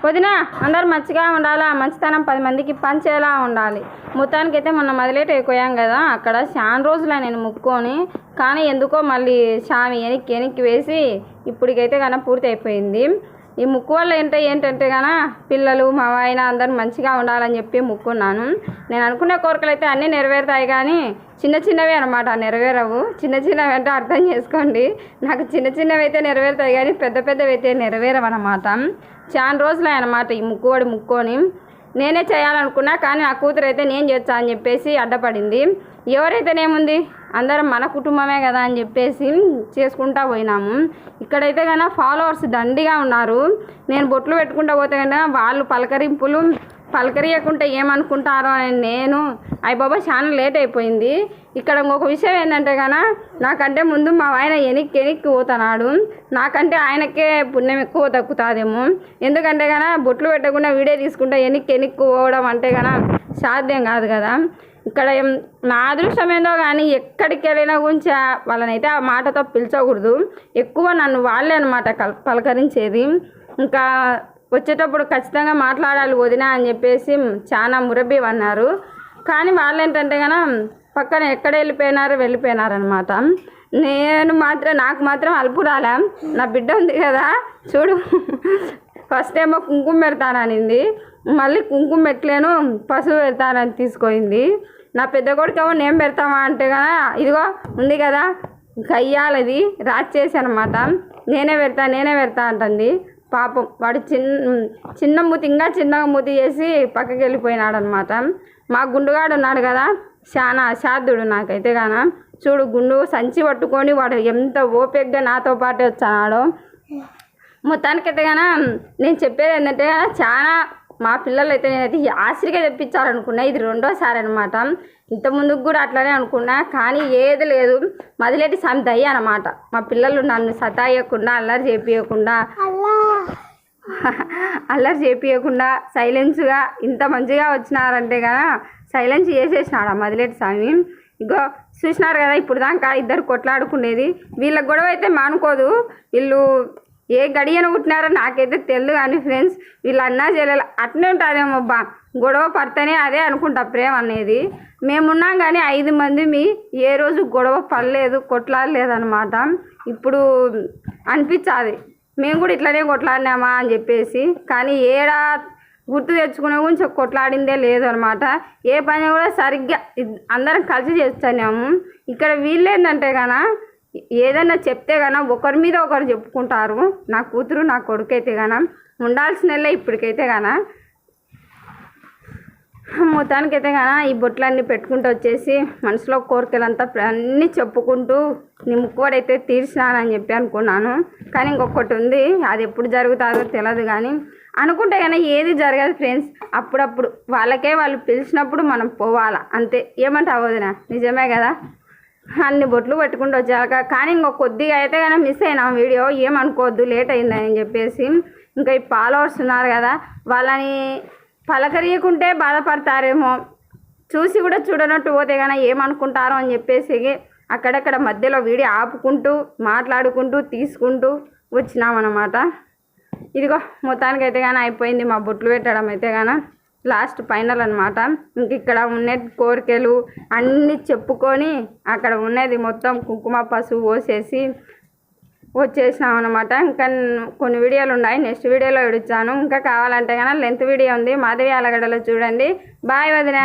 వదినా అందరు మంచిగా ఉండాలా, మంచితనం 10 మందికి పంచేలా ఉండాలి. మొత్తానికైతే మొన్న మొదలెట్ అయిపోయాం కదా, అక్కడ చాలా రోజులు నేను ముక్కొని, కానీ ఎందుకో మళ్ళీ స్వామి వెనక్కి వేసి ఇప్పటికైతే కన్నా పూర్తి అయిపోయింది. ఈ ముక్కు వల్ల ఏంటంటే కన్నా పిల్లలు మా ఆయన అందరు మంచిగా ఉండాలని చెప్పి ముక్కున్నాను. నేను అనుకునే కోరికలు అయితే అన్నీ నెరవేరుతాయి, కానీ చిన్నవే అనమాట నెరవేరవు. చిన్నవి అంటే అర్థం చేసుకోండి. నాకు చిన్నవి అయితే నెరవేరుతాయి, కానీ పెద్దవి అయితే నెరవేరవన్నమాట. చాలా రోజులు అనమాట ఈ ముక్కొని నేనే చేయాలనుకున్నా, కానీ నా కూతురు అయితే నేను చేస్తా అని చెప్పేసి అడ్డపడింది. ఎవరైతేనేముంది అందరం మన కుటుంబమే కదా అని చెప్పేసి చేసుకుంటా పోయినాము. ఇక్కడైతే కన్నా ఫాలోవర్స్ దండిగా ఉన్నారు. నేను బొట్లు పెట్టుకుంటా పోతే కన్నా వాళ్ళు పలకరియకుంటే ఏమనుకుంటారో అని నేను అయ్య బాబా చాలా లేట్ అయిపోయింది. ఇక్కడ ఇంకొక విషయం ఏంటంటే కన్నా నాకంటే ముందు మా ఆయన వెనక్కి పోతున్నాడు. నాకంటే ఆయనకే పుణ్యం ఎక్కువ దక్కుతుందేమో. ఎందుకంటే కన్నా బొట్లు పెట్టకుండా వీడియో తీసుకుంటే వెనక్కి పోవడం అంటే కన్నా సాధ్యం కాదు కదా. ఇక్కడ నా అదృష్టం ఏందో కానీ ఎక్కడికి వెళ్ళినా గురించి వాళ్ళనైతే ఆ మాటతో పిలిచకూడదు. ఎక్కువ నన్ను వాళ్ళే అనమాట పలకరించేది. ఇంకా వచ్చేటప్పుడు ఖచ్చితంగా మాట్లాడాలి వదినా అని చెప్పేసి చాలా మురబ్బి అన్నారు. కానీ వాళ్ళు ఏంటంటే కన్నా పక్కన ఎక్కడ వెళ్ళిపోయినారనమాట. నాకు మాత్రం అల్పురాలా, నా బిడ్డ ఉంది కదా చూడు, ఫస్ట్ ఏమో కుంకుమ పెడతాననింది, మళ్ళీ కుంకుమ పెట్టలేను పసుపు పెడతానని తీసుకుంది. నా పెద్ద కొడుకేమో నేను పెడతామా అంటే కదా ఇదిగో ఉంది కదా కయ్యాలది రాచేసి అనమాట, నేనే పెడతా అంటుంది. పాపం వాడు చిన్న మూతి ఇంకా చిన్నగా మూతి చేసి పక్కకి వెళ్ళిపోయినాడు అనమాట. మా గుండుగాడు ఉన్నాడు కదా, చాలా శాద్దుడు నాకైతే గాన. చూడు గుండు సంచి పట్టుకొని వాడు ఎంత ఓపికగా నాతో పాటే వచ్చానాడో. మొత్తానికైతే గాన నేను చెప్పేది ఏంటంటే చాలా మా పిల్లలు అయితే నేనైతే ఆశ్రిగా తెప్పించాలనుకున్నా. ఇది 2వ సారి అనమాట. ఇంతకుముందుకు కూడా అట్లనే అనుకున్నా, కానీ ఏది లేదు. మొదలెట్టి స్వామి దయ్య అనమాట. మా పిల్లలు నన్ను సతాయకుండా అల్లరి చేపియకుండా సైలెన్స్గా ఇంత మంచిగా వచ్చినారంటే కదా సైలెన్స్ చేసేసినాడు ఆ మొదలెట్టి స్వామి. ఇగో చూసినారు కదా ఇప్పుడు దాకా ఇద్దరు కొట్లాడుకునేది. వీళ్ళ గొడవ అయితే మానుకోదు. వీళ్ళు ఏ గడియన పుట్టినారో నాకైతే తెలియదు, కానీ ఫ్రెండ్స్ వీళ్ళు అన్నా చేయలేదు అట్నే ఉంటారేమో. గొడవ పడితేనే అదే అనుకుంటా ప్రేమ అనేది. మేమున్నాం కానీ 5 మంది ఏ రోజు గొడవ పడలేదు, కొట్లాడలేదన్నమాట. ఇప్పుడు అనిపించాది మేము కూడా ఇట్లనే కొట్లాడినామా అని చెప్పేసి. కానీ ఏడా గుర్తు తెచ్చుకునే గురించి కొట్లాడిందే లేదు అనమాట. ఏ పని కూడా సరిగ్గా అందరం కలిసి చేస్తున్నాము. ఇక్కడ వీళ్ళు ఏంటంటే కన్నా ఏదైనా చెప్తే కన్నా ఒకరి మీద ఒకరు చెప్పుకుంటారు. నా కూతురు నా కొడుకు అయితే కన్నా ఉండాల్సినలే ఇప్పటికైతే కన్నా. మొత్తానికైతే కన్నా ఈ బొట్లన్నీ పెట్టుకుంటూ వచ్చేసి మనసులో కోరికలంతా అన్నీ చెప్పుకుంటూ నీ ముక్కువడైతే తీర్చినానని చెప్పి అనుకున్నాను. కానీ ఇంకొకటి ఉంది, అది ఎప్పుడు జరుగుతుందో తెలియదు. కానీ అనుకుంటే కానీ ఏది జరగదు ఫ్రెండ్స్. అప్పుడప్పుడు వాళ్ళు పిలిచినప్పుడు మనం పోవాలా అంతే. ఏమంటావు వదినా? నిజమే కదా. అన్ని బొట్లు పెట్టుకుంటూ వచ్చాక కానీ కొద్దిగా అయితే కానీ మిస్ అయినా వీడియో, ఏమనుకోవద్దు లేట్ అయిందని చెప్పేసి. ఇంకా ఈ ఫాలోవర్స్ ఉన్నారు కదా, వాళ్ళని పలకరియకుంటే బాధపడతారేమో, చూసి కూడా చూడనట్టు పోతే కానీ ఏమనుకుంటారో అని చెప్పేసి అక్కడక్కడ మధ్యలో వీడియో ఆపుకుంటూ మాట్లాడుకుంటూ తీసుకుంటూ వచ్చినామన్నమాట. ఇదిగో మొత్తానికైతే కానీ అయిపోయింది మా బొట్లు పెట్టడం అయితే కానీ లాస్ట్ ఫైనల్ అనమాట. ఇంక ఇక్కడ ఉన్నది కోరికలు అన్నీ చెప్పుకొని అక్కడ ఉన్నది మొత్తం కుంకుమ పసుపు పోసేసి వచ్చేసినాం అనమాట. ఇంకా కొన్ని వీడియోలు ఉన్నాయి, నెక్స్ట్ వీడియోలో ఇచ్చాను. ఇంకా కావాలంటే కానీ లెంత్ వీడియో ఉంది, మాధవి ఆలగడ్డలో చూడండి. బాయ్ వదినా.